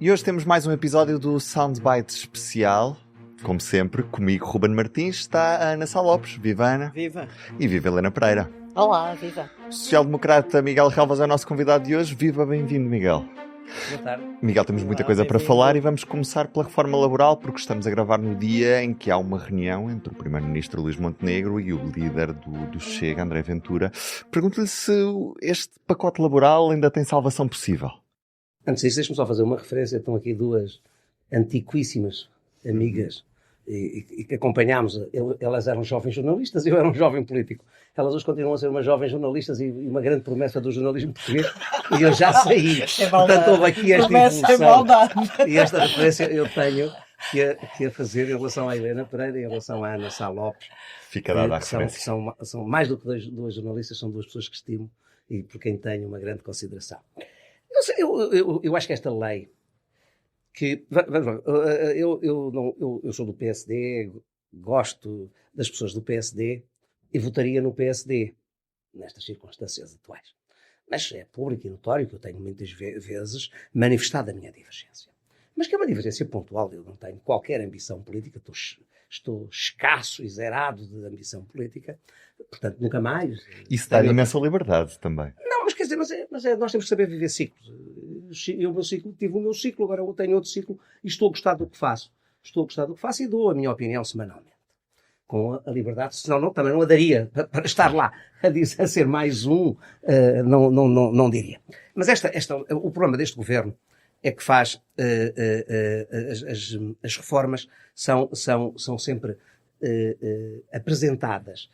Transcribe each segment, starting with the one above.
E hoje temos mais um episódio do Soundbite especial. Como sempre, comigo, Ruben Martins, está a Ana Sá Lopes. Viva, Ana. Viva. E viva Helena Pereira. Olá, viva. O social-democrata Miguel Relvas é o nosso convidado de hoje. Viva, bem-vindo, Miguel. Boa tarde. Miguel, temos muita coisa para falar e vamos começar pela reforma laboral, porque estamos a gravar no dia em que há uma reunião entre o primeiro-ministro Luís Montenegro e o líder do Chega, André Ventura. Pergunto-lhe se este pacote laboral ainda tem salvação possível. Antes disso, deixe-me só fazer uma referência. Estão aqui duas antiquíssimas amigas e que acompanhámos. Elas eram jovens jornalistas e eu era um jovem político. Elas hoje continuam a ser umas jovens jornalistas e uma grande promessa do jornalismo português. E eu já saí. Portanto, houve aqui esta evolução. E esta referência eu tenho que a fazer em relação à Helena Pereira e em relação à Ana Sá Lopes. Fica dada a referência. São mais do que duas jornalistas, são duas pessoas que estimo e por quem tenho uma grande consideração. Eu acho que esta lei que... Vamos lá, eu sou do PSD, gosto das pessoas do PSD e votaria no PSD nestas circunstâncias atuais. Mas é público e notório que eu tenho muitas vezes manifestado a minha divergência. Mas que é uma divergência pontual, eu não tenho qualquer ambição política, estou escasso e zerado de ambição política, portanto nunca mais. Isso dá imensa liberdade também. Não, mas quer dizer, nós temos que saber viver ciclos. Eu tive o meu ciclo, agora eu tenho outro ciclo e estou a gostar do que faço. Estou a gostar do que faço e dou a minha opinião semanalmente. Com a liberdade, senão também não a daria para estar lá a ser mais um, não diria. Mas o problema deste governo é que faz as reformas são sempre apresentadas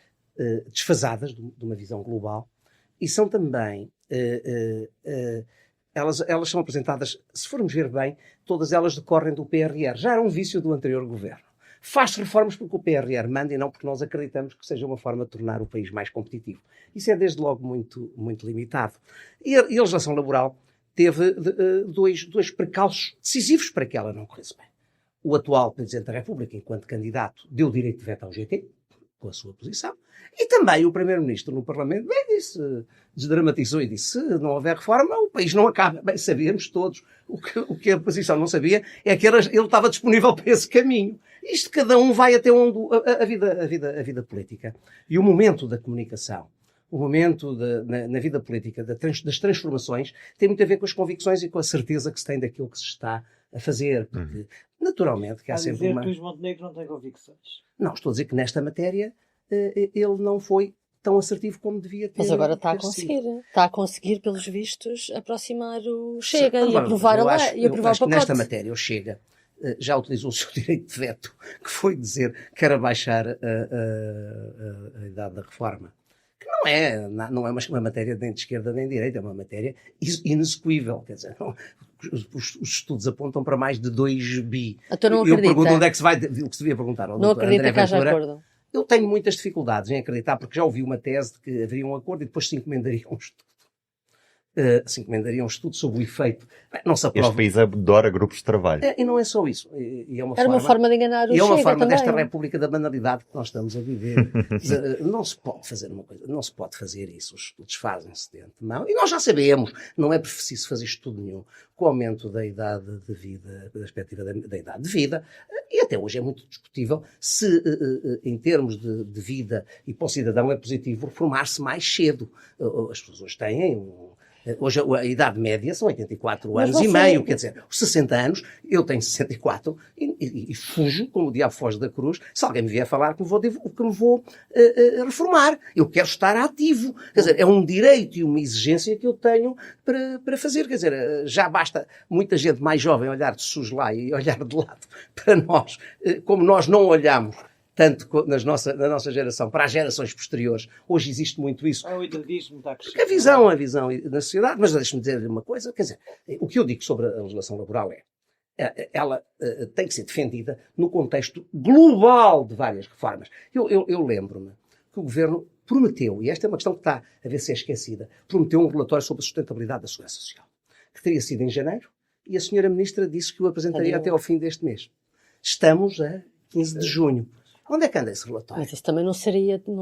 desfasadas de uma visão global e são também elas são apresentadas, se formos ver bem, todas elas decorrem do PRR. Já era um vício do anterior governo. Faz reformas porque o PRR manda e não porque nós acreditamos que seja uma forma de tornar o país mais competitivo. Isso é desde logo muito, muito limitado. E a legislação laboral teve dois precalços decisivos para que ela não corresse bem. O atual Presidente da República, enquanto candidato, deu direito de veto ao GT, com a sua posição, e também o Primeiro-Ministro no Parlamento desdramatizou e disse: se não houver reforma, o país não acaba. Bem, sabíamos todos. O que a oposição não sabia é que ele estava disponível para esse caminho. Isto cada um vai até onde a vida política. E o momento da comunicação, o momento na vida política das transformações tem muito a ver com as convicções e com a certeza que se tem daquilo que se está a fazer. Porque, naturalmente, que há sempre uma... que Luís Montenegro não tem convicções. Não, estou a dizer que nesta matéria ele não foi tão assertivo como devia ter. Mas agora está a conseguir. Está a conseguir, pelos vistos, aproximar o Chega e aprovar a lei. E aprovar o pacote. Nesta matéria, o Chega já utilizou o seu direito de veto, que foi dizer que era baixar a idade da reforma. Que não é uma matéria nem de esquerda nem de direita, é uma matéria inexequível. Quer dizer, os estudos apontam para mais de 2 bi. Então não eu pergunto onde é que se vai, o que se devia perguntar ao não doutor acredita André que haja Ventura. acordo? Eu tenho muitas dificuldades em acreditar, porque já ouvi uma tese de que haveria um acordo e depois se encomendariam um estudo. Sobre o efeito. Não se aprova. Este país adora grupos de trabalho. E não é só isso. Era uma forma de enganar o Chega. E é uma forma também. desta república da banalidade que nós estamos a viver. Não se pode fazer uma coisa, não se pode fazer isso. Os estudos fazem-se de antemão. E nós já sabemos, não é preciso fazer estudo nenhum. Com o aumento da idade de vida, da perspectiva da idade de vida, e até hoje é muito discutível se, em termos de vida e para o cidadão, é positivo reformar-se mais cedo. As pessoas hoje têm hoje a idade média são 84 anos e meio, quer dizer, os 60 anos, eu tenho 64 e fujo, como o diabo foge da cruz, se alguém me vier falar que me vou reformar. Eu quero estar ativo. Quer dizer, é um direito e uma exigência que eu tenho para fazer. Quer dizer, já basta muita gente mais jovem olhar de soslaio e olhar de lado para nós, como nós não olhamos tanto na nossa geração, para as gerações posteriores. Hoje existe muito isso. O idadismo está a crescer. Porque a visão na sociedade, mas deixe-me dizer uma coisa, quer dizer, o que eu digo sobre a legislação laboral ela tem que ser defendida no contexto global de várias reformas. Eu lembro-me que o Governo prometeu, e esta é uma questão que está a ver se é esquecida, prometeu um relatório sobre a sustentabilidade da segurança social, que teria sido em janeiro, e a senhora Ministra disse que o apresentaria até ao fim deste mês. Estamos a 15 de junho. Onde é que anda esse relatório? Mas isso também não teria feito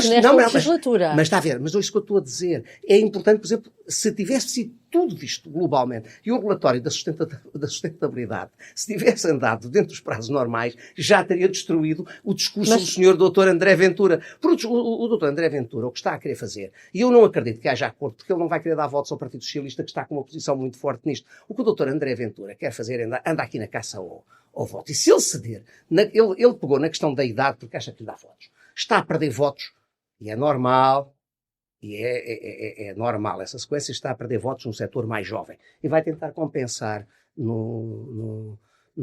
nesta legislatura. Mas está a ver, mas é isso que eu estou a dizer. É importante, por exemplo, se tivesse sido tudo visto globalmente e o relatório da sustentabilidade, se tivesse andado dentro dos prazos normais, já teria destruído o discurso do senhor Dr. André Ventura. Porque o Dr. André Ventura, o que está a querer fazer, e eu não acredito que haja acordo, porque ele não vai querer dar votos ao Partido Socialista, que está com uma posição muito forte nisto. O que o Dr. André Ventura quer fazer é anda aqui na caça ao voto. E se ele ceder, ele pegou na questão da idade, porque acha que lhe dá votos. Está a perder votos, e é normal. E é normal, essa sequência está a perder votos no setor mais jovem. E vai tentar compensar no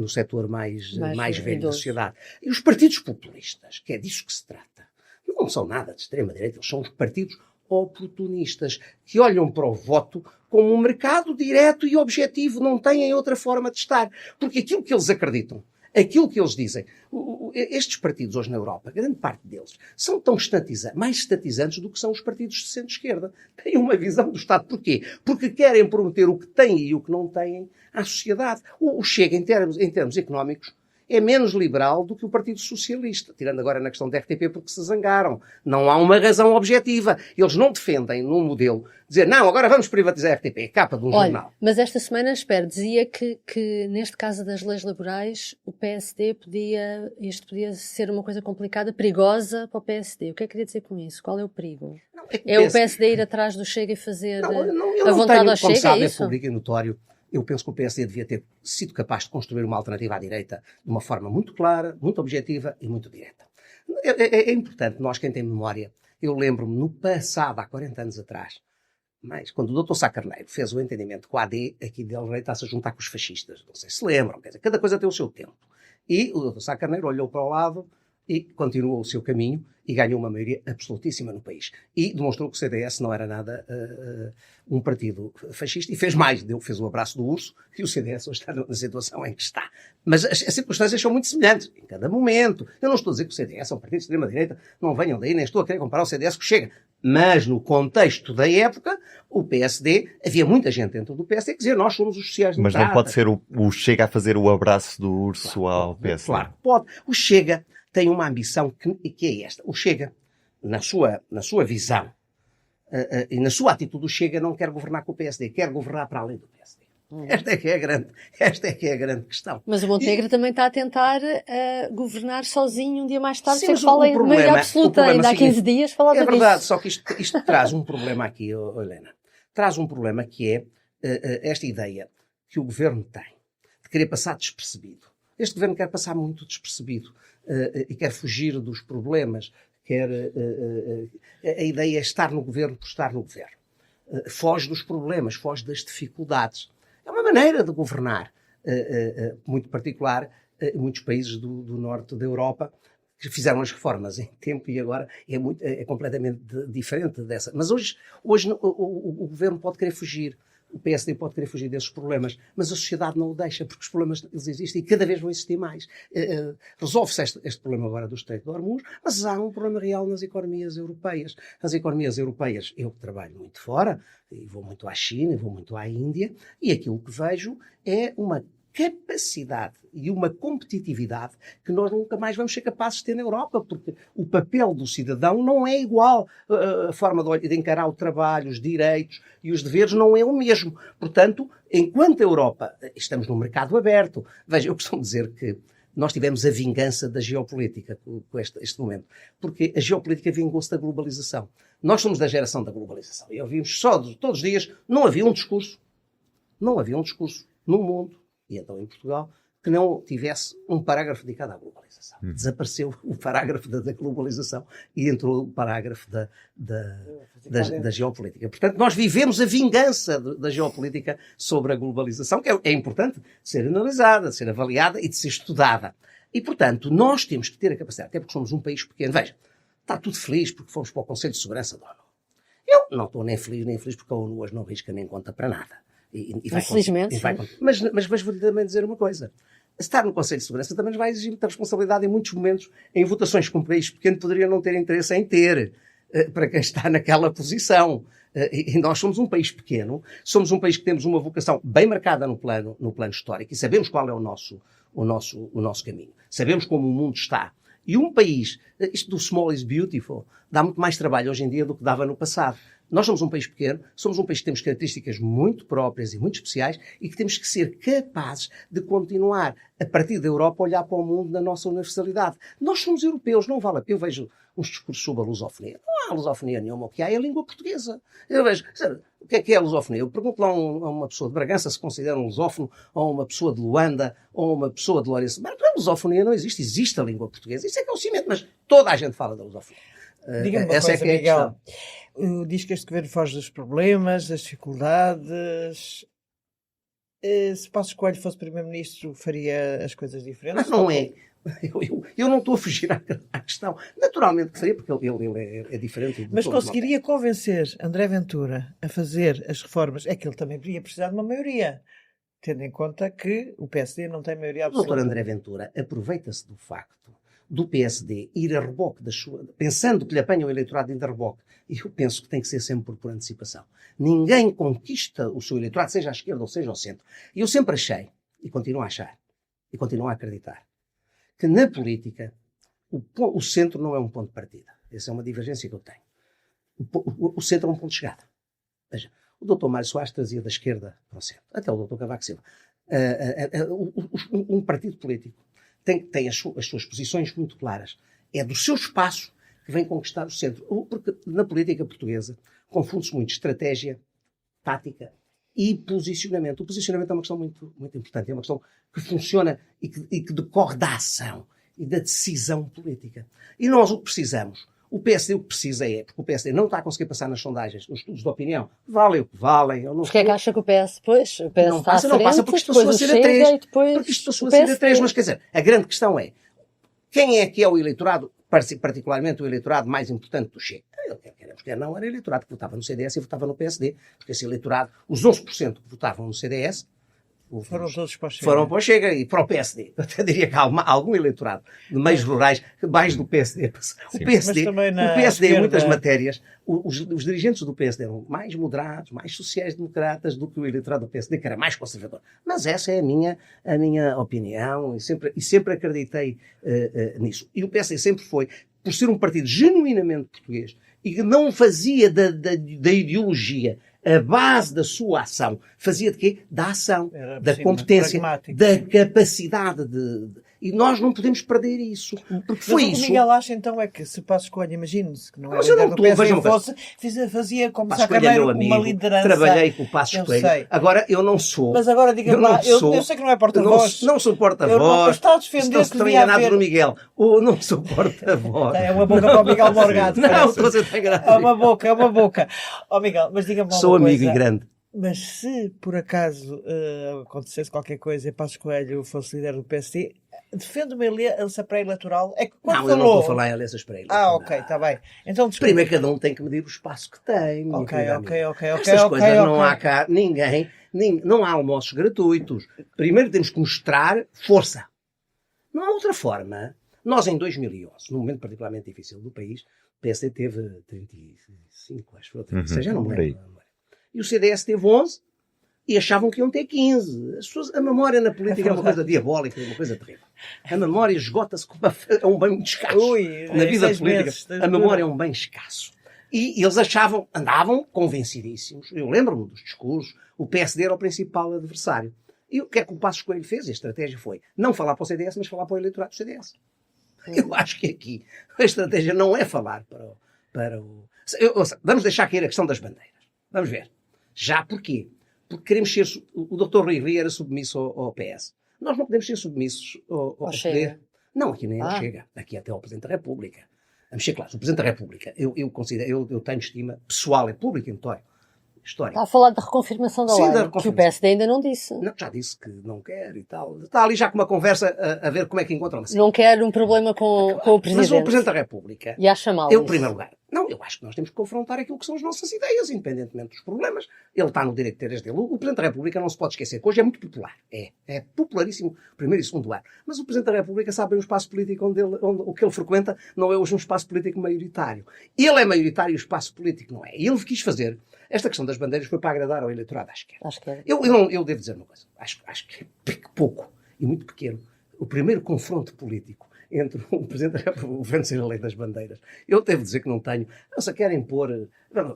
setor mais velho da sociedade. E os partidos populistas, que é disso que se trata, não são nada de extrema-direita, eles são os partidos oportunistas, que olham para o voto como um mercado direto e objetivo, não têm outra forma de estar. Porque aquilo que eles acreditam, aquilo que eles dizem, estes partidos hoje na Europa, grande parte deles, são tão mais estatizantes do que são os partidos de centro-esquerda. Têm uma visão do Estado. Porquê? Porque querem prometer o que têm e o que não têm à sociedade. O Chega, em termos económicos, é menos liberal do que o Partido Socialista, tirando agora na questão da RTP porque se zangaram. Não há uma razão objetiva. Eles não defendem num modelo dizer, não, agora vamos privatizar a RTP, é capa de um jornal. Mas esta semana, dizia que neste caso das leis laborais, o PSD isto podia ser uma coisa complicada, perigosa para o PSD. O que é que queria dizer com isso? Qual é o perigo? Não, o PSD ir atrás do Chega e fazer a vontade ao Chega, sabe, é isso? É público e notório. Eu penso que o PSD devia ter sido capaz de construir uma alternativa à direita de uma forma muito clara, muito objetiva e muito direta. É importante, nós quem tem memória, eu lembro-me no passado, há 40 anos atrás, mas quando o Dr. Sá Carneiro fez o entendimento com a AD, aqui dele rei está-se a juntar com os fascistas. Não sei se lembram, quer dizer, cada coisa tem o seu tempo. E o Dr. Sá Carneiro olhou para o lado e continuou o seu caminho e ganhou uma maioria absolutíssima no país. E demonstrou que o CDS não era nada um partido fascista e fez mais. Fez o abraço do urso e o CDS hoje está na situação em que está. Mas as circunstâncias são muito semelhantes em cada momento. Eu não estou a dizer que o CDS é um partido de extrema-direita, não venham daí, nem estou a querer comparar o CDS com o Chega. Mas no contexto da época, o PSD, havia muita gente dentro do PSD que dizia nós somos os sociais-democratas. Mas não pode ser o Chega a fazer o abraço do urso ao PSD? Claro, pode. O Chega tem uma ambição que é esta. O Chega, na sua visão e na sua atitude, o Chega não quer governar com o PSD, quer governar para além do PSD. Esta é que é a grande questão. Mas o Montenegro também está a tentar governar sozinho um dia mais tarde, sem fala em maioria absoluta, ainda há 15 dias falava disso. É verdade, só que isto traz um problema aqui, Helena. Traz um problema que é esta ideia que o governo tem de querer passar despercebido. Este governo quer passar muito despercebido e quer fugir dos problemas, a ideia é estar no governo por estar no governo. Foge dos problemas, foge das dificuldades. É uma maneira de governar muito particular em muitos países do norte da Europa que fizeram as reformas em tempo e agora é completamente diferente dessa. Mas hoje o governo pode querer fugir. O PSD pode querer fugir desses problemas, mas a sociedade não o deixa, porque os problemas eles existem e cada vez vão existir mais. Resolve-se este problema agora do Estreito de Hormuz, mas há um problema real nas economias europeias. As economias europeias, eu trabalho muito fora, e vou muito à China, vou muito à Índia, e aquilo que vejo é uma capacidade e uma competitividade que nós nunca mais vamos ser capazes de ter na Europa, porque o papel do cidadão não é igual. A forma de encarar o trabalho, os direitos e os deveres não é o mesmo. Portanto, enquanto a Europa, estamos num mercado aberto. Veja, eu costumo dizer que nós tivemos a vingança da geopolítica com este momento, porque a geopolítica vingou-se da globalização. Nós somos da geração da globalização. E ouvimos todos os dias, não havia um discurso no mundo, e então em Portugal, que não tivesse um parágrafo dedicado à globalização. Desapareceu o parágrafo da globalização e entrou o parágrafo da geopolítica. Portanto, nós vivemos a vingança da geopolítica sobre a globalização, que é importante de ser analisada, de ser avaliada e de ser estudada. E, portanto, nós temos que ter a capacidade, até porque somos um país pequeno. Veja, está tudo feliz porque fomos para o Conselho de Segurança da ONU. Eu não estou nem feliz porque a ONU hoje não risca nem conta para nada. Infelizmente. Mas vou-lhe também dizer uma coisa. Estar no Conselho de Segurança também nos vai exigir muita responsabilidade em muitos momentos, em votações que um país pequeno poderia não ter interesse em ter, para quem está naquela posição. E nós somos um país pequeno, somos um país que temos uma vocação bem marcada no plano histórico e sabemos qual é o nosso caminho. Sabemos como o mundo está. E um país, isto do small is beautiful, dá muito mais trabalho hoje em dia do que dava no passado. Nós somos um país pequeno, somos um país que temos características muito próprias e muito especiais e que temos que ser capazes de continuar, a partir da Europa, a olhar para o mundo na nossa universalidade. Nós somos europeus, não vale a pena. Eu vejo uns discursos sobre a lusofonia. Não há lusofonia nenhuma, o que há é a língua portuguesa. Eu vejo, sabe, o que é a lusofonia? Eu pergunto lá a uma pessoa de Bragança se considera um lusófono, ou uma pessoa de Luanda, ou uma pessoa de Lourenço. Mas a lusofonia não existe, existe a língua portuguesa. Isso é que é o cimento, mas toda a gente fala da lusofonia. Diga-me uma Essa coisa, é que é Miguel. a questão. Diz que este governo foge dos problemas, das dificuldades. Se Passos Coelho fosse primeiro-ministro, faria as coisas diferentes? Mas não é. Eu não estou a fugir à questão. Naturalmente que faria, porque ele é diferente. De Mas todos conseguiria convencer André Ventura a fazer as reformas? É que ele também iria precisar de uma maioria, tendo em conta que o PSD não tem maioria nós. O absoluta. doutor André Ventura aproveita-se do facto do PSD ir a reboque da sua, pensando que lhe apanha o eleitorado indo a reboque. E eu penso que tem que ser sempre por antecipação. Ninguém conquista o seu eleitorado, seja à esquerda ou seja ao centro. E eu sempre achei, e continuo a achar, e continuo a acreditar, que na política o centro não é um ponto de partida. Essa é uma divergência que eu tenho. O centro é um ponto de chegada. Veja, o doutor Mário Soares trazia da esquerda para o centro. Até o doutor Cavaco Silva. Um partido político tem as suas posições muito claras. É do seu espaço que vem conquistar o centro. Porque na política portuguesa confunde-se muito estratégia, tática e posicionamento. O posicionamento é uma questão muito, muito importante. É uma questão que funciona e que decorre da ação e da decisão política. E nós o que precisamos, o PSD o que precisa porque o PSD não está a conseguir passar nas sondagens, nos estudos de opinião, valem o que valem. Porque é que acha que o PS, pois, o PS não está passa, à frente, não passa porque isto depois passou a o ser a Chega 3. e depois Porque isto passou o a ser a PSD. 3, mas quer dizer, a grande questão é, quem é que é o eleitorado, particularmente o eleitorado mais importante do Chega? Queremos quer não, era o eleitorado que votava no CDS e votava no PSD, porque esse eleitorado, os 11% que votavam no CDS, Foram todos para o Chega. foram para o Chega e para o PSD. Eu até diria que há algum eleitorado de meios rurais mais do PSD. O PSD, em muitas matérias, os dirigentes do PSD eram mais moderados, mais sociais-democratas do que o eleitorado do PSD, que era mais conservador. Mas essa é a minha opinião e sempre acreditei nisso. E o PSD sempre foi, por ser um partido genuinamente português e que não fazia da ideologia a base da sua ação, fazia de quê? Da ação, da competência, da capacidade e nós não podemos perder isso. Porque foi mas o isso. que o Miguel acha então é que se Passos Coelho, imagine-se que não era Mas eu não do PSD fosse, fazia como Passos Coelho é meu amigo, uma liderança. trabalhei com o Passos Coelho. Sei. Agora, eu não sou. Mas agora diga-me lá, eu sei que não é porta-voz. Não sou porta-voz. Está a defender Estão-se que tão devia enganados haver... no Miguel. Não sou porta-voz. É uma boca para o Miguel Morgado. Não, estou a ser tão enganado. É uma boca. Ó Miguel, mas diga-me uma Sou coisa. amigo e grande. Mas se por acaso acontecesse qualquer coisa e Passos Coelho fosse líder do PSD, defende uma aliança pré-eleitoral? É que eu não estou a falar em alianças pré-eleitorais. ok, está bem. Então, primeiro cada um tem que medir o espaço que tem. Ok. Estas coisas não há cá ninguém, não há almoços gratuitos. Primeiro temos que mostrar força. Não há outra forma. Nós em 2011, num momento particularmente difícil do país, o PSD teve 35, acho que foi 36, já não me lembro. E o CDS teve 11 e achavam que iam ter 15. A memória na política é uma coisa diabólica, é uma coisa terrível. A memória esgota-se como é um bem muito escasso. Na vida política, a memória é um bem escasso. E eles andavam convencidíssimos. Eu lembro-me dos discursos. O PSD era o principal adversário. E o que é que o Passos Coelho fez? A estratégia foi não falar para o CDS, mas falar para o eleitorado do CDS. Eu acho que aqui a estratégia não é falar para o... Vamos deixar cair a questão das bandeiras. Vamos ver. Já porquê? Porque queremos ser... O Dr. Rui Rio era submisso ao PS. Nós não podemos ser submissos ao poder. Não, aqui nem chega. Aqui até ao Presidente da República. Vamos ser claros. O Presidente da República, eu tenho estima pessoal e pública e notória. Histórica. Está a falar da reconfirmação da lei, que o PSD ainda não disse. Não, já disse que não quer e tal. Está ali já com uma conversa a ver como é que encontra uma saída. Não quer um problema com o Presidente. Mas o Presidente da República... E acha mal eu, em primeiro lugar... Não, eu acho que nós temos que confrontar aquilo que são as nossas ideias, independentemente dos problemas. Ele está no direito de ter as dele. O Presidente da República não se pode esquecer que hoje é muito popular. É popularíssimo, primeiro e segundo ano. Mas o Presidente da República sabe bem o espaço político onde o que ele frequenta não é hoje um espaço político maioritário. Ele é maioritário e o espaço político não é. E ele quis fazer... Esta questão das bandeiras foi para agradar ao eleitorado à esquerda. Eu devo dizer uma coisa. Acho que é pouco e muito pequeno. O primeiro confronto político entre o Presidente da República e o Governo ser a lei das bandeiras. Eu devo dizer que não tenho. Nossa, querem pôr...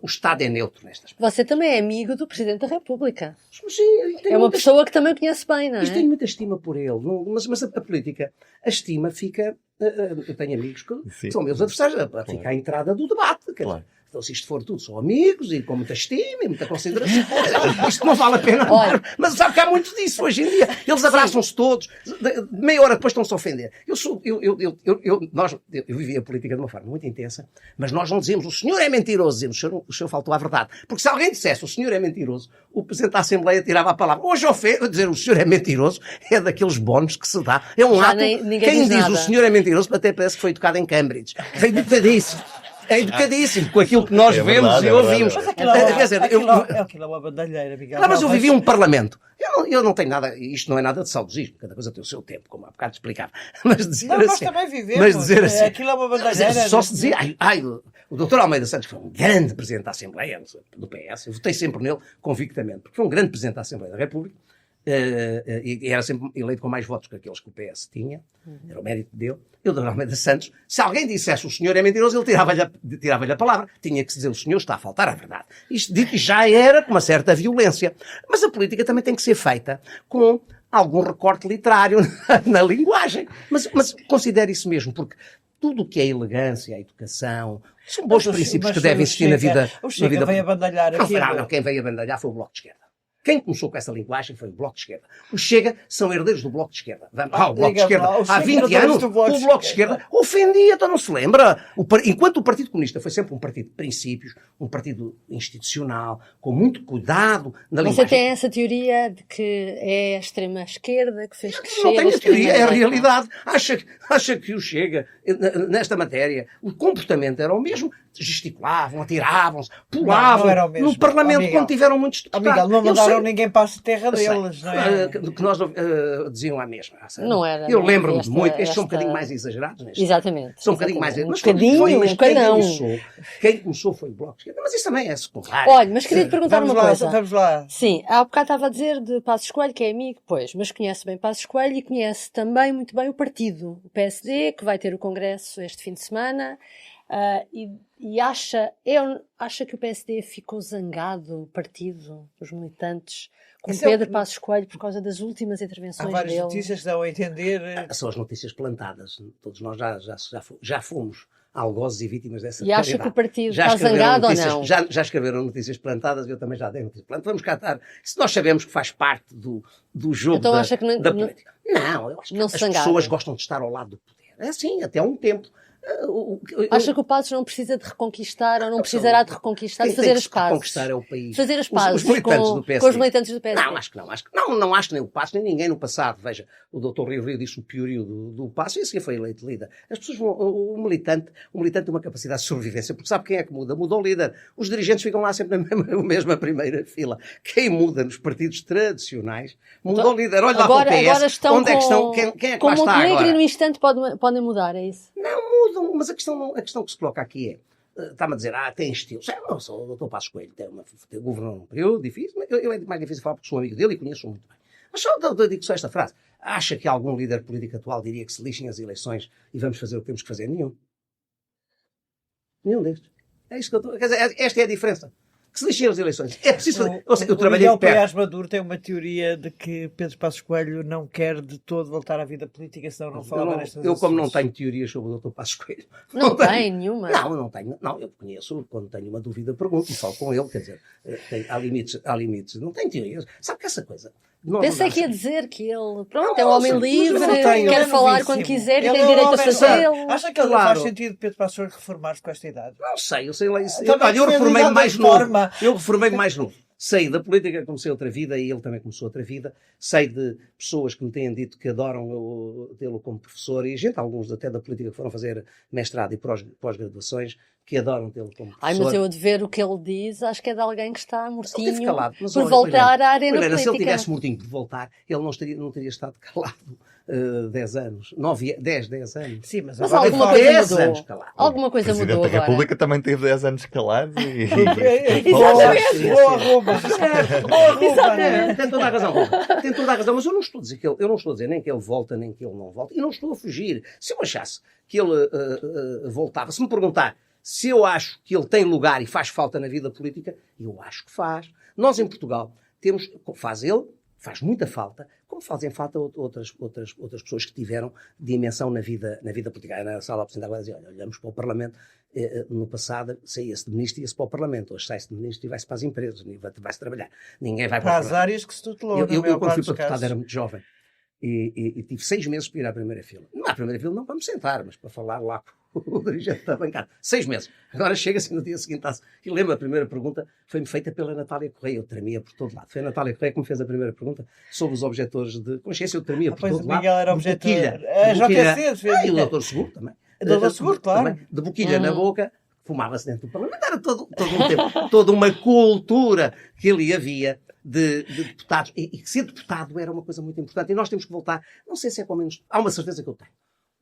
O Estado é neutro nestas coisas. Você também é amigo do Presidente da República. Mas, sim, É uma pessoa que também conhece bem, não é? Mas tenho muita estima por ele. Mas a política, a estima fica... Eu tenho amigos que são meus adversários. Fica à entrada do debate. Claro. Então, se isto for tudo, são amigos e com muita estima e muita consideração, isto não vale a pena. Olha, mas sabe que há muito disso hoje em dia. Eles abraçam-se todos, meia hora depois estão-se a ofender. Eu vivi a política de uma forma muito intensa, mas nós não dizíamos o senhor é mentiroso, dizíamos o senhor faltou à verdade. Porque se alguém dissesse o senhor é mentiroso, o Presidente da Assembleia tirava a palavra. Hoje dizer o senhor é mentiroso é daqueles bónus que se dá. É um Já ato. diz Quem diz nada. o senhor é mentiroso até parece que foi educado em Cambridge. É educadíssimo. É educadíssimo, com aquilo que nós vemos verdade, e é verdade, ouvimos. é verdade. Quer dizer, Aquilo é uma bandalheira, Miguel. mas eu vivi um parlamento. Eu não tenho nada, isto não é nada de saudosismo, cada coisa tem o seu tempo, como há bocado explicava. Mas dizer Não, nós assim, também vivemos. mas dizer assim, Aquilo é uma bandalheira. só se dizia, o Dr. Almeida Santos foi um grande Presidente da Assembleia, do PS, eu votei sempre nele, convictamente, porque foi um grande Presidente da Assembleia da República, e era sempre eleito com mais votos que aqueles que o PS tinha, era o mérito dele. E o Dr. Almeida Santos, se alguém dissesse o senhor é mentiroso, ele tirava-lhe a palavra. Tinha que se dizer o senhor está a faltar à verdade. Isto dito já era com uma certa violência. Mas a política também tem que ser feita com algum recorte literário na linguagem. Mas considere isso mesmo, porque tudo o que é elegância, a educação, são bons princípios que devem existir na vida. O Chega veio abandalhar aquilo. Não, quem veio abandalhar foi o Bloco de Esquerda. Quem começou com essa linguagem foi o Bloco de Esquerda. O Chega são herdeiros do Bloco de Esquerda. O Bloco de Esquerda, há 20 anos, o Bloco de Esquerda ofendia, então não se lembra. Enquanto o Partido Comunista foi sempre um partido de princípios, um partido institucional, com muito cuidado na linguagem. Você tem essa teoria de que é a extrema-esquerda que fez crescer Não tenho a teoria, é a extrema-direita? realidade. Acha que o Chega, nesta matéria, o comportamento era o mesmo. Gesticulavam, atiravam-se, pulavam. Não era o mesmo. No Parlamento, quando tiveram muitos deputados. Miguel, não Eu mandaram sei- ninguém para a terra eu sei, deles, não é? que nós diziam à mesma. Sabe? Não era, Eu não. lembro-me de Esta- muito. Estes são um esta- bocadinho mais exagerados. Neste. Exatamente. São um bocadinho mais. exatamente. Mas Um bocadinho, mas um bocadão. quem começou foi o Bloco de Esquerda. Mas isso também é secundário. Olha, mas queria te perguntar Vamos uma lá, coisa. vamos lá. Sim, há bocado estava a dizer de Passos Coelho, que é amigo, pois, mas conhece bem Passos Coelho e conhece também muito bem o partido, o PSD, que vai ter o congresso este fim de semana, e acha que o PSD ficou zangado, o partido, os militantes, com Isso é Pedro o- Passos Coelho por causa das últimas Há intervenções várias dele. notícias que dão a entender. São as notícias plantadas. Todos nós já fomos algozes e vítimas dessa E acha realidade. que o partido Já está escreveram zangado ou notícias- não? Já escreveram notícias plantadas, eu também já dei notícias plantadas. Vamos cá estar. Se nós sabemos que faz parte do jogo Então da, acha que não- da não- política. Não, eu acho que não as se zangaram. pessoas gostam de estar ao lado do poder. É assim, até há um tempo. Acha que o Passos não precisa de reconquistar ou não precisará de reconquistar, de Quem fazer tem que as pazes? conquistar é o país. Fazer as Os pazes militantes com, do PSD. com os militantes do PSD. Não, acho que não. Não acho que nem o Passo, nem ninguém no passado. Veja, o Dr. Rio disse o piorio do Passo e a seguir foi eleito líder. As pessoas vão, o militante tem uma capacidade de sobrevivência, porque sabe quem é que muda? Muda o líder. Os dirigentes ficam lá sempre na mesma primeira fila. Quem muda nos partidos tradicionais, muda o líder. Olha lá para o PS. Agora estão onde é que estão? Quem é que com lá está Montenegro agora? e no instante podem mudar, é isso? Não mudam, mas a questão que se coloca aqui é, está-me a dizer, tem estilo. Não, sou o Dr. Passos Coelho, governou num período difícil, mas eu é mais difícil falar porque sou amigo dele e conheço muito bem. Mas só eu digo só esta frase. Acha que algum líder político atual diria que se lixem as eleições e vamos fazer o que temos que fazer? Nenhum. Nenhum destes. É isso que eu estou... Quer dizer, esta é a diferença. Que se lixem as eleições. É preciso fazer... Ou seja, eu trabalhei O Miguel de perto. Paiás Maduro tem uma teoria de que Pedro Passos Coelho não quer de todo voltar à vida política, senão não falava nestas Eu, como não assuntos. tenho teorias sobre o Dr. Passos Coelho... Não tem nenhuma. Não tenho. Não, eu conheço. Quando tenho uma dúvida, pergunto e falo com ele. Quer dizer, há limites. Não tenho teorias. Sabe que essa coisa... Pensei que ia dizer que ele, pronto, Não, é um homem não, livre, mas não tenho. quer Ele é falar novíssimo. quando quiser e Ele tem é um direito a homem fazê-lo. Acha que ele Claro. faz sentido Pedro Passos Coelho reformar-se com esta idade? Não sei, eu sei lá isso. Também Olha, eu defende reformei-me a mais reforma. novo. Eu reformei-me mais novo. Sei da política, comecei outra vida e ele também começou outra vida. Sei de pessoas que me têm dito que adoram tê-lo como professor e gente, alguns até da política que foram fazer mestrado e pós-graduações, que adoram tê-lo como professor. Ai, mas eu a de ver o que ele diz, acho que é de alguém que está mortinho calado, mas, por olha, voltar à arena Helena, política. se ele tivesse mortinho por voltar, ele não teria estado calado 10 anos. 10 anos. Sim, mas Mas agora alguma fala- coisa 10 mudou. anos calado. Alguma O coisa Presidente mudou da agora. República também teve 10 anos calados Exatamente. Boa Rubens. Boa Rubens. Exatamente. Tem toda a razão, Rui. Tem toda a razão, mas eu não estou a dizer nem que ele volta, nem que ele não volta. E não estou a fugir. Se eu achasse que ele voltava, se me perguntar se eu acho que ele tem lugar e faz falta na vida política, eu acho que faz. Nós em Portugal faz muita falta, como fazem falta outras pessoas que tiveram dimensão na vida política. Na sala apresentada agora dizia, olha, olhamos para o Parlamento, no passado saía-se de ministro e ia-se para o Parlamento. Hoje sai-se de ministro e vai-se para as empresas, vai-se trabalhar. Ninguém vai Para o as Parlamento. áreas que se tutelou. Eu quando fui para deputado era muito jovem e tive 6 meses para ir à primeira fila. Não à primeira fila não para me sentar, mas para falar lá com o dirigente da bancada. 6 meses. Agora chega-se no dia seguinte e lembro, a primeira pergunta foi-me feita pela Natália Correia. Eu tremia por todo lado. Foi a Natália Correia que me fez a primeira pergunta sobre os objetores de consciência. Eu tremia por Pois todo o lado. Miguel era De objetor. boquilha. A De boquilha. JTC defendia. E o doutor Seguro também. Doutor Seguro, claro. Também. De boquilha na boca. Fumava-se dentro do Parlamento. Era todo um tempo. Toda uma cultura que ali havia de deputados. E que ser deputado era uma coisa muito importante. E nós temos que voltar. Não sei se é com menos. Há uma certeza que eu tenho.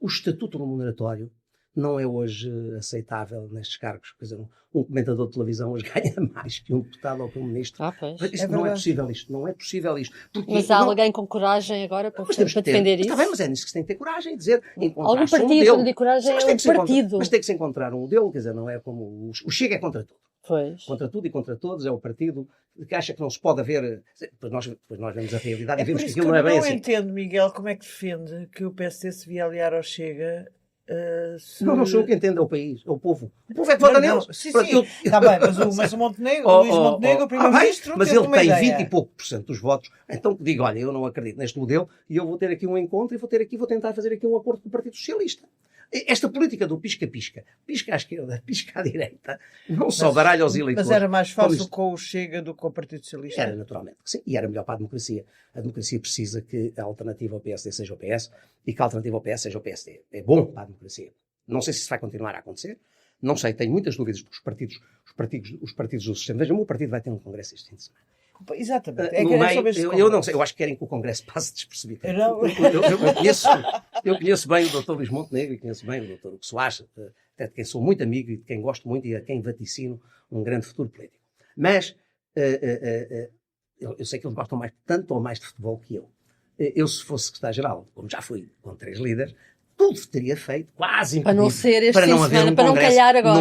O estatuto remuneratório não é hoje aceitável nestes cargos. Quer dizer, um comentador de televisão hoje ganha mais que um deputado ou que um ministro. Pois. Isto não é possível isto. Não é possível isto. Porque Mas há não- alguém com coragem agora para Mas temos que ter. defender Mas isso? está bem, mas é nisso que se tem que ter coragem, dizer, Algum encontrar-se um partido, modelo. quando digo coragem, Mas é tem um que se encontrar- partido. Mas tem que se encontrar um modelo, quer dizer, não é como o Chega é contra tudo. Pois. Contra tudo e contra todos, é o partido que acha que não se pode haver. Depois nós vemos a realidade É e por vemos que isso que aquilo eu não é bem não assim. entendo, Miguel, como é que defende que o PSD se via aliar ao Chega. Não sou eu que entendo, é o país, é o povo. O povo é que vota neles. Sim, Pronto, sim. eu- Está bem, mas o Montenegro, o Luís Montenegro, o primeiro-ministro, mas teve ele uma tem ideia. 20 e pouco por cento dos votos. Então digo, olha, eu não acredito neste modelo e eu vou ter aqui um encontro e vou tentar fazer aqui um acordo com o Partido Socialista. Esta política do pisca-pisca, pisca à esquerda, pisca à direita, não só baralha os eleitores. Mas era mais como fácil isto- com o Chega do que com o Partido Socialista. Era, naturalmente, que sim. E era melhor para a democracia. A democracia precisa que a alternativa ao PSD seja o PS e que a alternativa ao PS seja o PSD. É bom para a democracia. Não sei se isso vai continuar a acontecer. Não sei, tenho muitas dúvidas, porque os partidos do sistema. Veja, o meu partido vai ter um congresso este fim de semana. Exatamente. No era meio, sobre esse eu não sei, eu acho que querem que o Congresso passe despercebido. Eu não- Eu conheço bem o Dr. Luís Montenegro e conheço bem o Dr. Hugo Soares, até de quem sou muito amigo e de quem gosto muito e a quem vaticino um grande futuro político. Mas eu sei que eles gostam mais, tanto ou mais de futebol que eu. Eu, se fosse secretário-geral, como já fui com 3 líderes, tudo teria feito, quase Para não impedido, ser este para fim não de haver semana, um para não congresso calhar agora.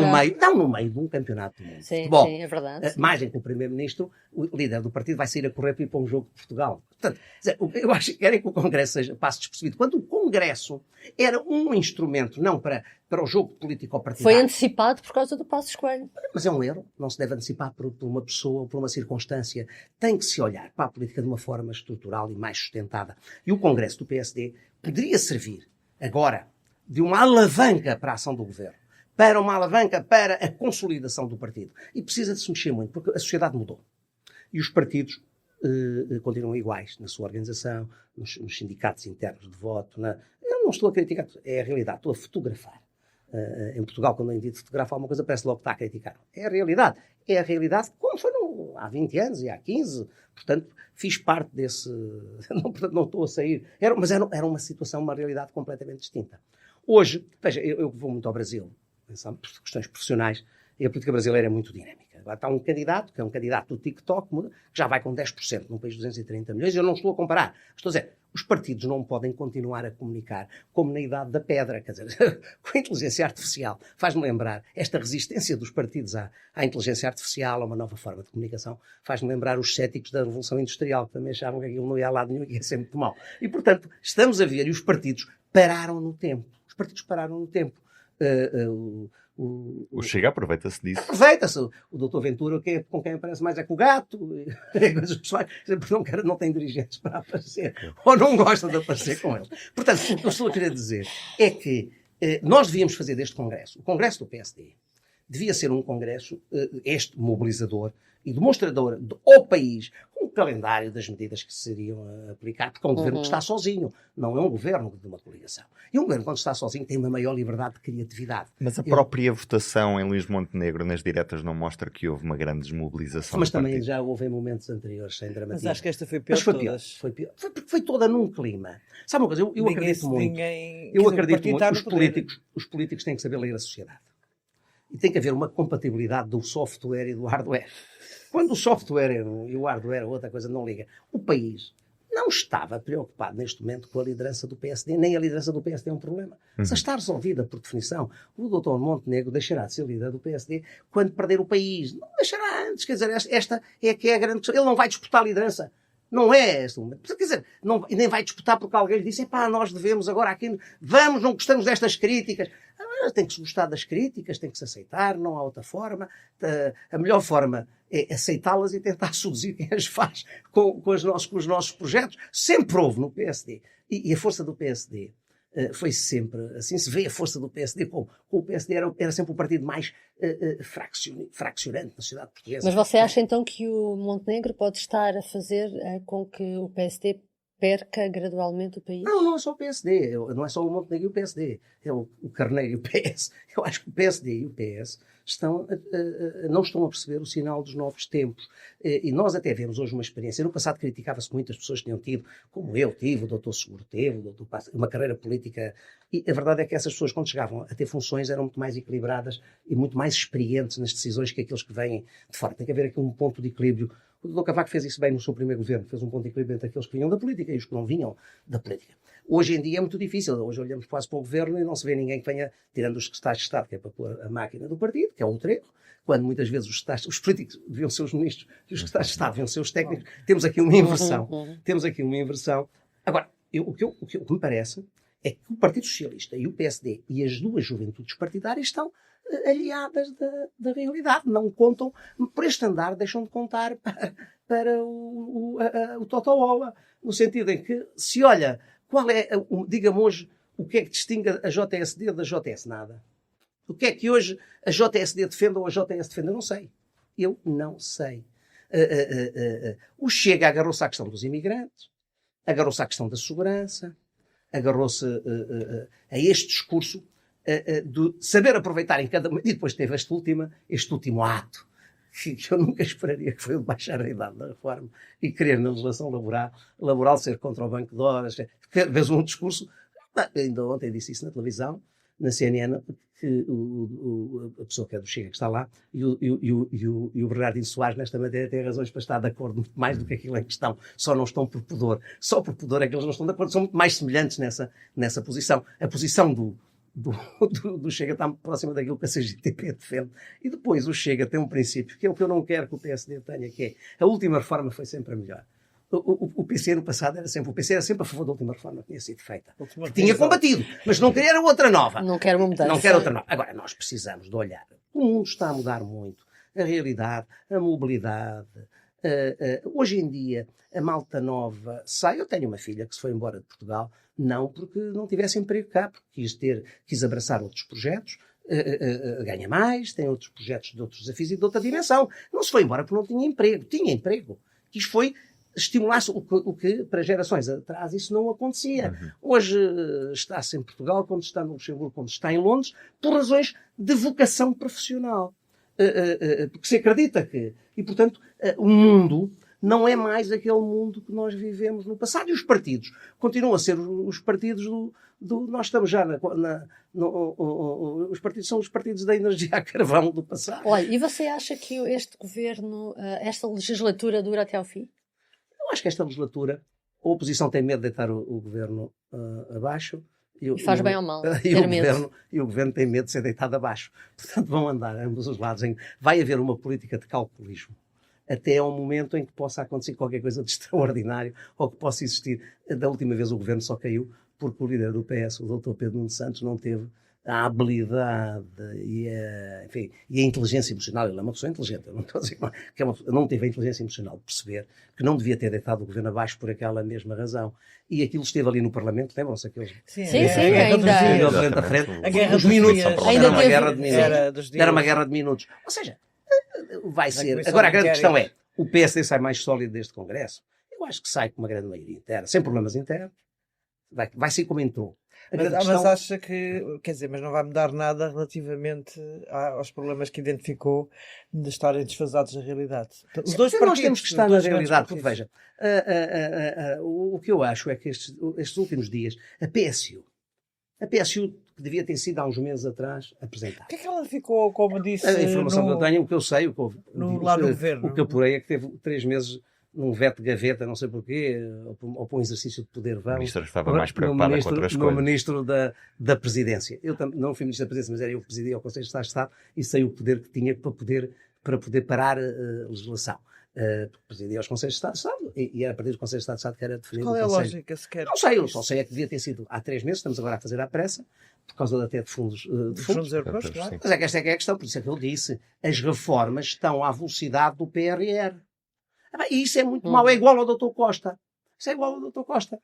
no meio de um campeonato do mundo de Sim, futebol. sim, é verdade. Mais em que o Primeiro-Ministro, o líder do partido, vai sair a correr para ir para um jogo de Portugal. Portanto, quer dizer, eu acho que querem que o Congresso passe despercebido. Quando o Congresso era um instrumento, não para o jogo político ou Foi partidário, antecipado por causa do Passos Coelho. mas é um erro. Não se deve antecipar por uma pessoa ou por uma circunstância. Tem que se olhar para a política de uma forma estrutural e mais sustentada. E o Congresso do PSD poderia servir, agora, de uma alavanca para a ação do governo, para uma alavanca para a consolidação do partido. E precisa de se mexer muito, porque a sociedade mudou. E os partidos continuam iguais na sua organização, nos sindicatos internos de voto. Eu não estou a criticar, é a realidade, estou a fotografar. Em Portugal, quando a gente fotografa alguma coisa, parece logo que está a criticar. É a realidade. É a realidade como foi há 20 anos e há 15. Portanto, fiz parte desse... não estou a sair. Era uma situação, uma realidade completamente distinta. Hoje, veja, eu vou muito ao Brasil, por questões profissionais, e a política brasileira é muito dinâmica. Agora está um candidato, que é um candidato do TikTok, que já vai com 10% num país de 230 milhões, eu não estou a comparar. Estou a dizer, os partidos não podem continuar a comunicar como na idade da pedra, quer dizer, com a inteligência artificial. Faz-me lembrar esta resistência dos partidos à inteligência artificial, a uma nova forma de comunicação, faz-me lembrar os céticos da Revolução Industrial, que também achavam que aquilo não ia a lado nenhum e que ia ser muito mau. E, portanto, estamos a ver, e os partidos pararam no tempo. Os partidos pararam no tempo. O Chega aproveita-se disso. Aproveita-se. O doutor Ventura, com quem aparece mais é com o gato, coisas pessoais, porque não tem dirigentes para aparecer, ou não gosta de aparecer com eles. Portanto, o que eu estou a querer dizer é que nós devíamos fazer deste Congresso, o Congresso do PSD, devia ser um Congresso, este mobilizador, e demonstradora ao país, com o calendário das medidas que se seriam a aplicar, porque é um governo que está sozinho, não é um governo de uma coligação. E um governo, quando está sozinho, tem uma maior liberdade de criatividade. Mas a própria votação em Luís Montenegro nas diretas não mostra que houve uma grande desmobilização. Mas também já houve em momentos anteriores, sem dramatismo. Mas acho que esta foi pior. Mas foi pior. Foi pior. Foi toda num clima. Sabe uma coisa? Eu acredito muito. Eu acredito muito. Os políticos têm que saber ler a sociedade. E tem que haver uma compatibilidade do software e do hardware. Quando o software e o hardware, outra coisa, não liga, o país não estava preocupado neste momento com a liderança do PSD, nem a liderança do PSD é um problema. Se está resolvida, por definição, o Dr. Montenegro deixará de ser líder do PSD quando perder o país. Não deixará antes, quer dizer, esta é que é a grande questão. Ele não vai disputar a liderança. Não é este o momento. Quer dizer, nem vai disputar porque alguém lhe disse, nós devemos agora aqui, não gostamos destas críticas. Tem que se gostar das críticas, tem que se aceitar, não há outra forma. A melhor forma é aceitá-las e tentar seduzir quem as faz com os nossos projetos. Sempre houve no PSD. E a força do PSD foi sempre assim. Se vê a força do PSD como o PSD era sempre o partido mais fraccionante na sociedade portuguesa. Mas você acha então que o Montenegro pode estar a fazer com que o PSD perca gradualmente o país? Não é só o PSD, não é só o Montenegro e o PSD, é o Carneiro e o PS. Eu acho que o PSD e o PS não estão a perceber o sinal dos novos tempos. E nós até vemos hoje uma experiência. No passado criticava-se muitas pessoas que tinham tido, como eu tive, o Dr. Seguro teve, uma carreira política. E a verdade é que essas pessoas, quando chegavam a ter funções, eram muito mais equilibradas e muito mais experientes nas decisões que aqueles que vêm de fora. Tem que haver aqui um ponto de equilíbrio. O Dr. Cavaco fez isso bem no seu primeiro governo, fez um ponto de equilíbrio entre aqueles que vinham da política e os que não vinham da política. Hoje em dia é muito difícil. Hoje olhamos quase para o governo e não se vê ninguém que venha, tirando os secretários de Estado, que é para pôr a máquina do partido, que é outro erro, quando muitas vezes os políticos deviam ser os ministros e os secretários de Estado deviam ser os técnicos. Temos aqui uma inversão. Agora, o que me parece é que o Partido Socialista e o PSD e as duas juventudes partidárias estão aliadas da realidade. Não contam, por este andar, deixam de contar para o Totobola. No sentido em que, se olha, diga-me hoje, o que é que distingue a JSD da JS? Nada. O que é que hoje a JSD defende ou a JS defende? Eu não sei. O Chega agarrou-se à questão dos imigrantes, agarrou-se à questão da segurança, agarrou-se a este discurso de saber aproveitar em cada momento. E depois teve este último ato, que eu nunca esperaria, que foi o de baixar a idade da reforma e querer na legislação laboral ser contra o banco de horas. Vês um discurso, ainda ontem disse isso na televisão, na CNN, que a pessoa que é do Chega que está lá e o Bernardino Soares nesta matéria tem razões para estar de acordo muito mais do que aquilo em questão. Só não estão por pudor. Só por pudor é que eles não estão de acordo. São muito mais semelhantes nessa posição. A posição do Chega está próxima daquilo que a CGTP defende. E depois o Chega tem um princípio, que é o que eu não quero que o PSD tenha, que é a última reforma foi sempre a melhor. O PC no passado era sempre a favor da última reforma que tinha sido feita. Que tinha combatido, mas não queria outra nova. Não quero uma mudança. Não quero outra nova. Agora, nós precisamos de olhar. O mundo está a mudar muito. A realidade, a mobilidade. Hoje em dia, a malta nova sai. Eu tenho uma filha que se foi embora de Portugal, não porque não tivesse emprego cá, porque quis abraçar outros projetos, ganha mais, tem outros projetos de outros desafios e de outra dimensão. Não se foi embora porque não tinha emprego. Tinha emprego. Quis foi estimular-se o que para gerações atrás isso não acontecia. Hoje está-se em Portugal, quando está no Luxemburgo, quando está em Londres, por razões de vocação profissional. Porque se acredita que... E, portanto, o mundo não é mais aquele mundo que nós vivemos no passado. E os partidos continuam a ser os partidos nós estamos já os partidos são os partidos da energia a carvão do passado. Olha, e você acha que este governo, esta legislatura dura até ao fim? Eu acho que esta legislatura, a oposição tem medo de deitar o governo abaixo. E faz bem ou mal. E o governo tem medo de ser deitado abaixo. Portanto, vão andar ambos os lados. Vai haver uma política de calculismo. Até ao momento em que possa acontecer qualquer coisa de extraordinário ou que possa existir. Da última vez o governo só caiu porque o líder do PS, o Dr. Pedro Nuno Santos, não teve a habilidade e a inteligência emocional. Ele é uma pessoa inteligente. Eu não estou a dizer que não teve a inteligência emocional de perceber que não devia ter deitado o governo abaixo por aquela mesma razão. E aquilo esteve ali no Parlamento, lembram-se aqueles... Sim, ainda... A guerra dos minutos. Era uma guerra de minutos. Ou seja, Vai ser. Agora, a grande questão é, o PSD sai mais sólido deste Congresso? Eu acho que sai com uma grande maioria interna, sem problemas internos. Vai ser como entrou. Mas acha que, quer dizer, mas não vai mudar nada relativamente aos problemas que identificou de estarem desfasados da realidade? Os dois partidos, nós temos que estar na realidade, porque veja, o que eu acho é que estes últimos dias, a PSU, que devia ter sido há uns meses atrás apresentada. O que é que ela ficou, como disse... A informação que eu tenho, o que eu sei, o que apurei é que teve 3 meses num veto de gaveta, não sei porquê, ou para um exercício de poder vão. O ministro estava mais preocupado com outras coisas. No ministro da Presidência. Eu não fui ministro da Presidência, mas era eu que presidia o Conselho de Estado e sei o poder que tinha para poder parar a legislação. Presidia aos Conselhos de Estado e era a partir do Conselho de Estado que era definido. Qual é a lógica, sequer? Não sei, eu só sei é que devia ter sido há 3 meses, estamos agora a fazer à pressa, por causa até de fundos europeus, claro. Mas é que esta é que é a questão, por isso é que eu disse, as reformas estão à velocidade do PRR. E isso é muito mau, é igual ao Dr. Costa. Isso é igual ao Dr. Costa.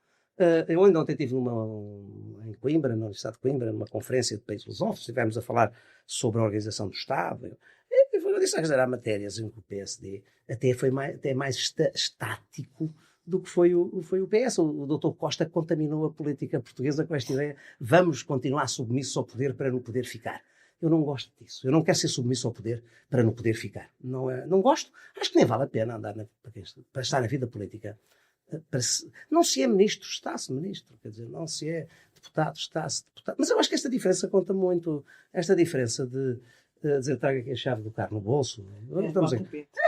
Eu ainda ontem estive em Coimbra, na Universidade de Coimbra, numa conferência de países lusófonos, estivemos a falar sobre a organização do Estado. Eu disse, há matérias em que o PSD até mais estático do que foi o PS. O Dr. Costa contaminou a política portuguesa com esta ideia, vamos continuar submissos ao poder para não poder ficar. Eu não gosto disso. Eu não quero ser submisso ao poder para não poder ficar. Não gosto. Acho que nem vale a pena andar para estar na vida política. Não se é ministro, está-se ministro. Quer dizer, não se é deputado, está-se deputado. Mas eu acho que esta diferença conta muito. Esta diferença de dizer, traga aqui a chave do carro no bolso.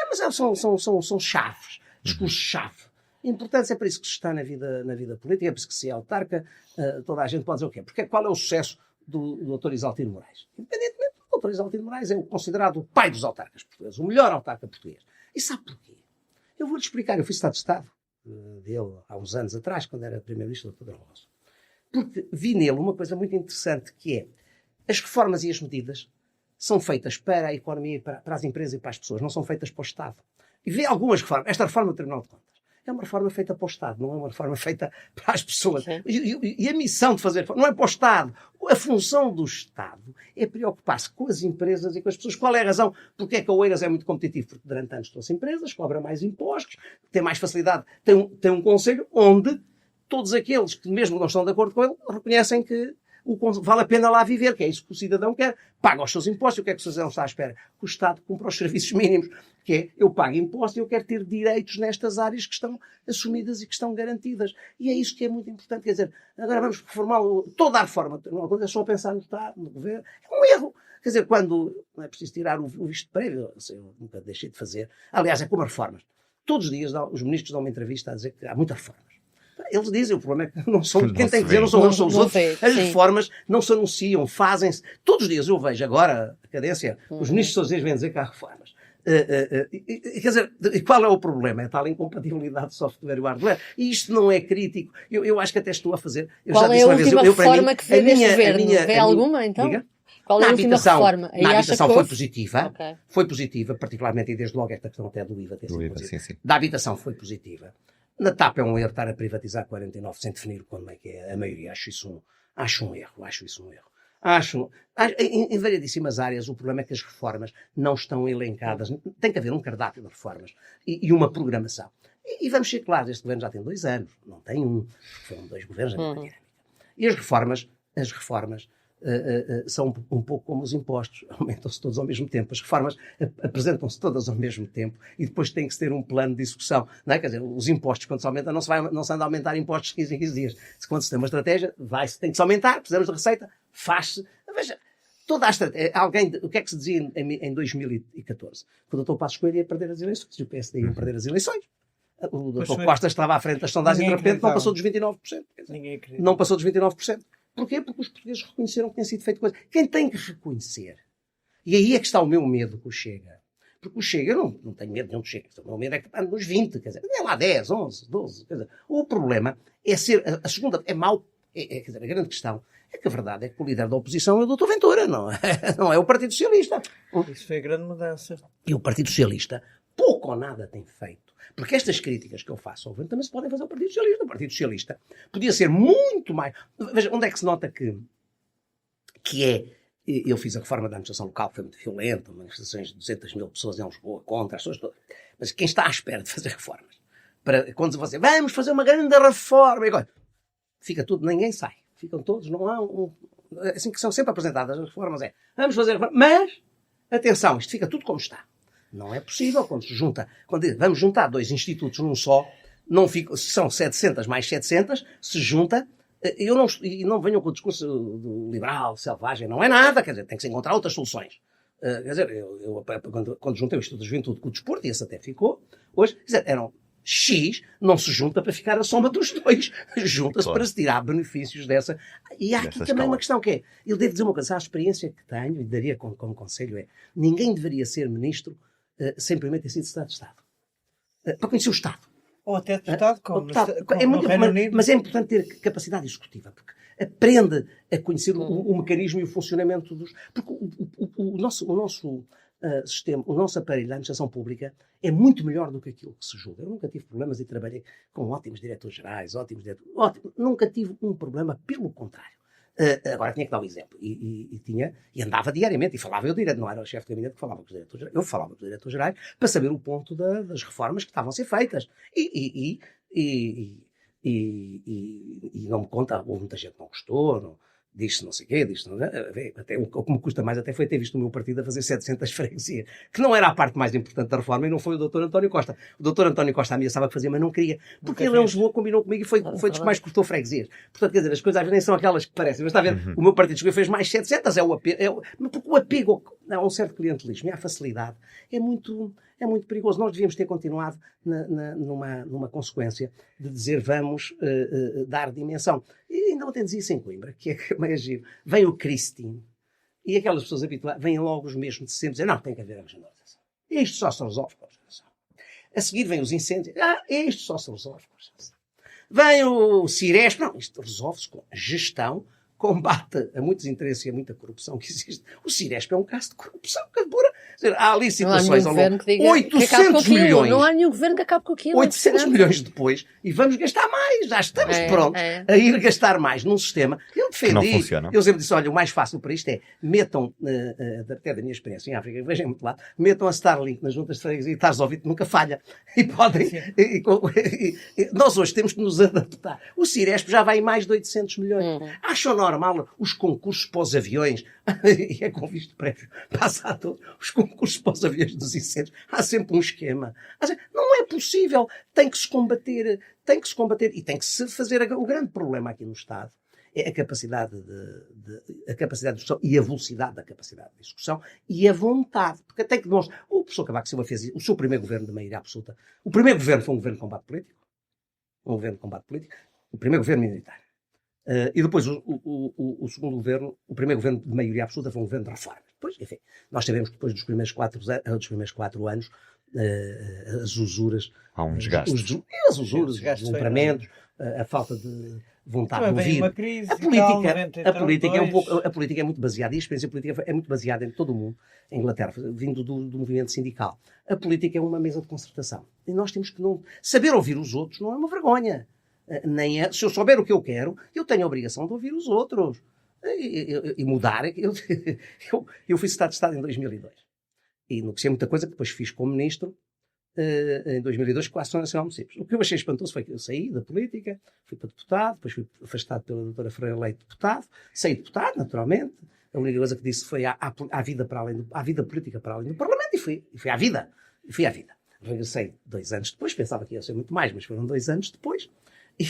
Mas são chaves. Discurso-chave. A importância é para isso que se está na vida política, é para isso que se é autarca. Toda a gente pode dizer o quê? Porque qual é o sucesso do Dr. Isaltino Moraes? Independentemente, o Dr. Isaltino Moraes é considerado o pai dos autarcas portugueses, o melhor autarca português. E sabe porquê? Eu vou-lhe explicar. Eu fui Estado de Estado dele há uns anos atrás, quando era Primeiro-Ministro do Dr. Alonso. Porque vi nele uma coisa muito interessante, que é as reformas e as medidas são feitas para a economia, para as empresas e para as pessoas, não são feitas para o Estado. E vê algumas reformas. Esta reforma do Tribunal de Contas é uma reforma feita para o Estado, não é uma reforma feita para as pessoas. E a missão de fazer não é para o Estado. A função do Estado é preocupar-se com as empresas e com as pessoas. Qual é a razão? Porque é que a Oeiras é muito competitivo? Porque durante anos trouxe empresas, cobra mais impostos, tem mais facilidade, tem um conselho onde todos aqueles que mesmo não estão de acordo com ele reconhecem que vale a pena lá viver, que é isso que o cidadão quer, paga os seus impostos. E o que é que o cidadão está à espera? Que o Estado cumpra os serviços mínimos, que é, eu pago impostos e eu quero ter direitos nestas áreas que estão assumidas e que estão garantidas. E é isso que é muito importante. Quer dizer, agora vamos reformar toda a reforma, não é só pensar no Estado, no Governo, é um erro. Quer dizer, quando não é preciso tirar o visto prévio, eu nunca deixei de fazer. Aliás, é como as reformas. Todos os dias os ministros dão uma entrevista a dizer que há muitas reformas. Eles dizem, o problema é que não são quem tem que dizer, não são uns, são os outros. As reformas não se anunciam, fazem-se. Todos os dias eu vejo agora a cadência, os ministros todos os dias vêm dizer que há reformas. Quer dizer, qual é o problema? É tal incompatibilidade de software e hardware. E isto não é crítico. Eu acho que até estou a fazer. Qual é a última reforma que vê neste governo? Vê alguma, então? Diga? Qual é a última reforma? Na habitação foi positiva. Okay. Foi positiva, particularmente, e desde logo esta questão até do IVA. Sim. Da habitação foi positiva. Na TAP é um erro estar a privatizar 49 sem definir quando é que é a maioria. Acho isso um erro. Em variedíssimas áreas, o problema é que as reformas não estão elencadas. Tem que haver um cardápio de reformas e uma programação. E vamos ser claros, este governo já tem 2 anos, não tem um. Foram 2 governos na dinâmica. E as reformas são um pouco como os impostos, aumentam-se todos ao mesmo tempo. As reformas apresentam-se todas ao mesmo tempo e depois tem que se ter um plano de execução. Não é? Quer dizer, os impostos, quando se aumentam, não se anda a aumentar impostos de 15 em 15 dias. Quando se tem uma estratégia, tem que se aumentar, precisamos de receita, faz-se. Veja, toda a estratégia. O que é que se dizia em 2014? Que o Dr. Passos Coelho ia perder as eleições, e o PSD ia perder as eleições. O Dr. Costa estava à frente das sondagens e de repente não passou dos 29%. Não passou dos 29%. Porquê? Porque os portugueses reconheceram que tem sido feito coisa. Quem tem que reconhecer? E aí é que está o meu medo com o Chega. Porque o Chega, eu não tenho medo nenhum do Chega. O meu medo é que ande nos 20, quer dizer, é lá 10, 11, 12. Quer dizer, o problema é ser, a segunda, é mau, quer dizer, a grande questão é que a verdade é que o líder da oposição é o Dr. Ventura, não é o Partido Socialista. Isso foi a grande mudança. E o Partido Socialista pouco ou nada tem feito. Porque estas críticas que eu faço ao governo também se podem fazer ao Partido Socialista. O Partido Socialista podia ser muito mais... Veja, onde é que se nota que é Eu fiz a reforma da administração local, que foi muito violenta, manifestações de 200 mil pessoas em Lisboa contra as pessoas todas. Mas quem está à espera de fazer reformas, quando você, vamos fazer uma grande reforma, e agora, fica tudo, ninguém sai. Ficam todos, não há assim que são sempre apresentadas as reformas, vamos fazer reforma, mas, atenção, isto fica tudo como está. Não é possível, quando se junta, quando diz, vamos juntar 2 institutos num só, não fica, se são 700 mais 700, se junta. E não venham com o discurso do liberal, selvagem, não é nada, quer dizer, tem que se encontrar outras soluções. Quer dizer, eu quando juntei o Instituto de Juventude com o desporto, e esse até ficou, hoje, quer dizer, eram X, não se junta para ficar a soma dos 2, junta-se Claro. para se tirar benefícios dessa. E há aqui Dessa também escala. uma questão que é, eu devo dizer uma coisa, a experiência que tenho, e daria como conselho ninguém deveria ser ministro sem primeiro ter sido Estado de Estado. Para conhecer o Estado. Ou até deputado, como É muito, no Reino Unido. mas é importante ter capacidade executiva, porque aprende a conhecer o mecanismo e o funcionamento dos... Porque o nosso sistema, o nosso aparelho da administração pública é muito melhor do que aquilo que se julga. Eu nunca tive problemas e trabalhei com ótimos diretores-gerais, nunca tive um problema, pelo contrário. Agora tinha que dar um exemplo. E andava diariamente, e falava eu direto, não era o chefe de gabinete que falava com os diretores-gerais, eu falava com os diretores-gerais para saber o ponto das reformas que estavam a ser feitas. E não me conta, houve muita gente que não gostou, diz-se não sei o quê, diz-se não, até, o que me custa mais até foi ter visto o meu partido a fazer 700 freguesias, que não era a parte mais importante da reforma, e não foi o Dr. António Costa. O Dr. António Costa ameaçava que fazia, mas não queria, porque ele em Lisboa combinou comigo e foi dos que mais cortou freguesias. Portanto, quer dizer, as coisas às vezes nem são aquelas que parecem, mas está a ver, o meu partido chegou e fez mais 700, porque o apego a um certo clientelismo e à facilidade é muito perigoso. Nós devíamos ter continuado numa consequência de dizer vamos dar dimensão. E ainda ontem dizia isso em Coimbra, que é meio giro. Vem o Christine e aquelas pessoas habituadas, vêm logo os mesmos de sempre dizer não, tem que haver a regionalização. Isto só se resolve com a regionalização. A seguir vêm os incêndios. Isto só se resolve com a regionalização. Vem o Ciresp. Não, isto resolve-se com gestão, combate a muitos interesses e a muita corrupção que existe. O Ciresp é um caso de corrupção pura. Há ali situações ao longo. 800 milhões. Não há nenhum governo que acabe com aquilo. 800 milhões depois e vamos gastar mais. Já estamos prontos a ir gastar mais num sistema. Eu defendi. Não funciona. Eu sempre disse, olha, o mais fácil para isto é metam, até da minha experiência em África, vejam muito lá, metam a Starlink nas juntas de freguesia e está resolvido, nunca falha. E podem... nós hoje temos que nos adaptar. O Ciresp já vai em mais de 800 milhões. Acham normal os concursos para os aviões? E é com visto prévio. Passa a todos. Os concursos para os aviões dos incêndios. Há sempre um esquema. Não é possível. Tem que se combater. E tem que se fazer. O grande problema aqui no Estado é a capacidade de discussão e a velocidade da capacidade de discussão e a vontade. Porque até que nós... O professor Cavaco Silva fez o seu primeiro governo de maioria absoluta. O primeiro governo foi um governo de combate político. O primeiro governo militar. E depois o segundo governo, o primeiro governo de maioria absoluta foi um governo de reformas. Depois, enfim, nós sabemos que depois dos primeiros 4 anos, as usuras... Há um desgaste. As usuras, os deslumbramentes, a falta de vontade de ouvir. Uma crise, a política é muito baseada, e a experiência política é muito baseada em todo o mundo, em Inglaterra, vindo do movimento sindical. A política é uma mesa de concertação. E nós temos que não... Saber ouvir os outros não é uma vergonha. Se eu souber o que eu quero, eu tenho a obrigação de ouvir os outros e mudar. Eu fui secretário de Estado em 2002 e negociei muita coisa que depois fiz como ministro em 2002 com a Associação Nacional de Municípios. O que eu achei espantoso foi que eu saí da política, fui para deputado, depois fui afastado pela doutora Freire Leite deputado, saí deputado, naturalmente. A única coisa que disse foi há vida política para além do Parlamento e fui à vida. Regressei 2 anos depois, pensava que ia ser muito mais, mas foram 2 anos depois. E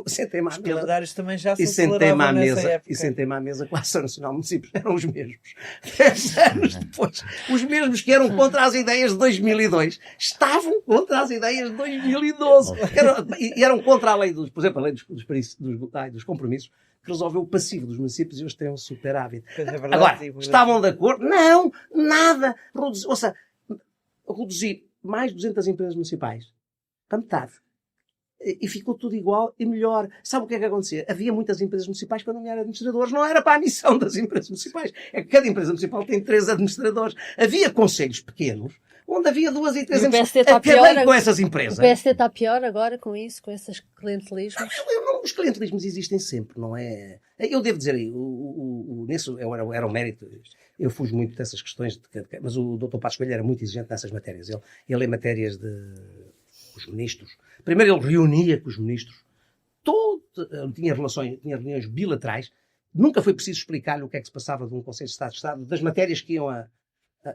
sentei-me à Os mesa. calendários também já se E sentei-me à nessa mesa. época. E sentei-me à mesa com a Associação Nacional de Municípios. Eram os mesmos. 10 anos depois. Os mesmos que eram contra as ideias de 2002 estavam contra as ideias de 2012. Eram contra a lei por exemplo, a lei dos compromissos, que resolveu o passivo dos municípios e hoje têm um superávit. Pois é verdade, Agora, sim, estavam de acordo? Não, nada. Reduzir mais de 200 empresas municipais para metade. E ficou tudo igual e melhor. Sabe o que é que acontecia? Havia muitas empresas municipais para nomear administradores. Não era para a missão das empresas municipais. É que cada empresa municipal tem 3 administradores. Havia conselhos pequenos onde havia 2 e 3 E o empresas. PSD está Acabei pior com essas empresas. O PSD está pior agora com isso, com esses clientelismos? Os clientelismos existem sempre, não é? Eu devo dizer aí, nisso era um mérito. Eu fujo muito dessas questões, mas o Dr. Passos Coelho era muito exigente nessas matérias. Ele em matérias de os ministros, primeiro ele reunia com os ministros, tinha reuniões bilaterais, nunca foi preciso explicar-lhe o que é que se passava de um Conselho de Estado, das matérias que iam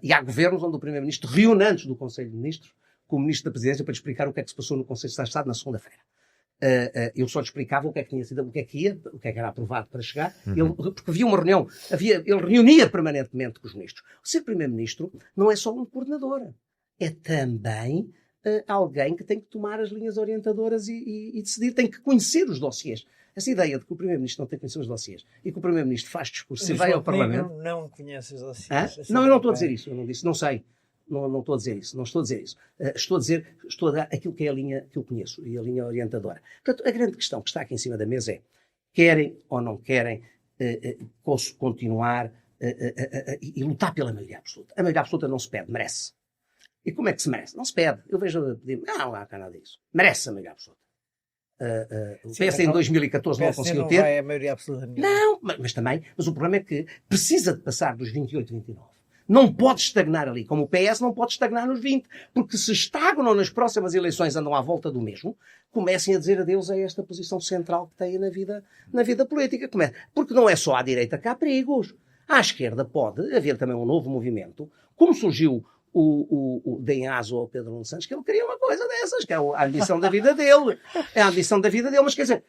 e há governos onde o Primeiro-Ministro reúne antes do Conselho de Ministros com o Ministro da Presidência para lhe explicar o que é que se passou no Conselho de Estado na segunda-feira. Eu só lhe explicava o que é que tinha sido, o que é que era aprovado para chegar, porque havia uma reunião, ele reunia permanentemente com os ministros. O ser Primeiro-Ministro não é só um coordenador, é também alguém que tem que tomar as linhas orientadoras e decidir, tem que conhecer os dossiês. Essa ideia de que o Primeiro-Ministro não tem que conhecer os dossiês e que o Primeiro-Ministro faz discurso e vai ao Parlamento... Não conhece os dossiês. Não, eu não estou a dizer isso. Eu não disse, não sei. Não estou a dizer isso. Não estou a dizer isso. Estou a dar aquilo que é a linha que eu conheço e a linha orientadora. Portanto, a grande questão que está aqui em cima da mesa é: querem ou não querem continuar e lutar pela maioria absoluta? A maioria absoluta não se pede, merece. E como é que se merece? Não se pede. Eu vejo pedir, não há cá nada disso. Merece a maioria absoluta. O PS em 2014 não conseguiu ter. Não vai a maioria absoluta nenhuma. Não, mas o problema é que precisa de passar dos 28 e 29. Não pode estagnar ali, como o PS não pode estagnar nos 20, porque se estagnam nas próximas eleições, andam à volta do mesmo, comecem a dizer adeus a esta posição central que têm na vida política. Porque não é só à direita que há perigos. À esquerda pode haver também um novo movimento, como surgiu o deem aso ao Pedro Nuno Santos, que ele queria uma coisa dessas, que é a ambição da vida dele. É a ambição da vida dele, mas quer dizer,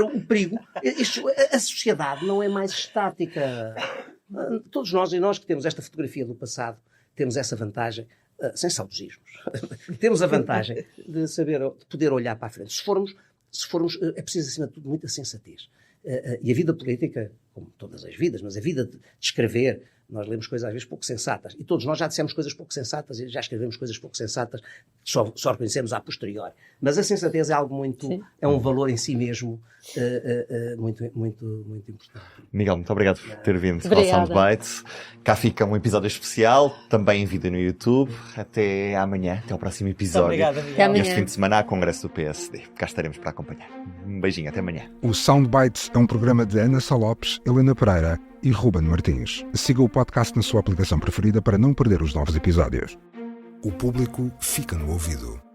o perigo, a sociedade não é mais estática. Todos nós que temos esta fotografia do passado, temos essa vantagem, sem saudosismos, temos a vantagem de poder olhar para a frente. Se formos, é preciso acima de tudo muita sensatez. E a vida política, como todas as vidas, mas a vida de escrever, nós lemos coisas às vezes pouco sensatas, e todos nós já dissemos coisas pouco sensatas e já escrevemos coisas pouco sensatas, só reconhecemos a posteriori. Mas a sensatez é algo é um valor em si mesmo muito importante. Miguel, muito obrigado por ter vindo ao Soundbites. Cá fica um episódio especial, também em vídeo no YouTube. Até amanhã, até ao próximo episódio. Muito obrigado, Miguel. Neste fim de semana, há Congresso do PSD. Cá estaremos para acompanhar. Um beijinho, até amanhã. O Soundbites é um programa de Ana Sá Lopes, Helena Pereira e Ruben Martins. Siga o podcast na sua aplicação preferida para não perder os novos episódios. O público fica no ouvido.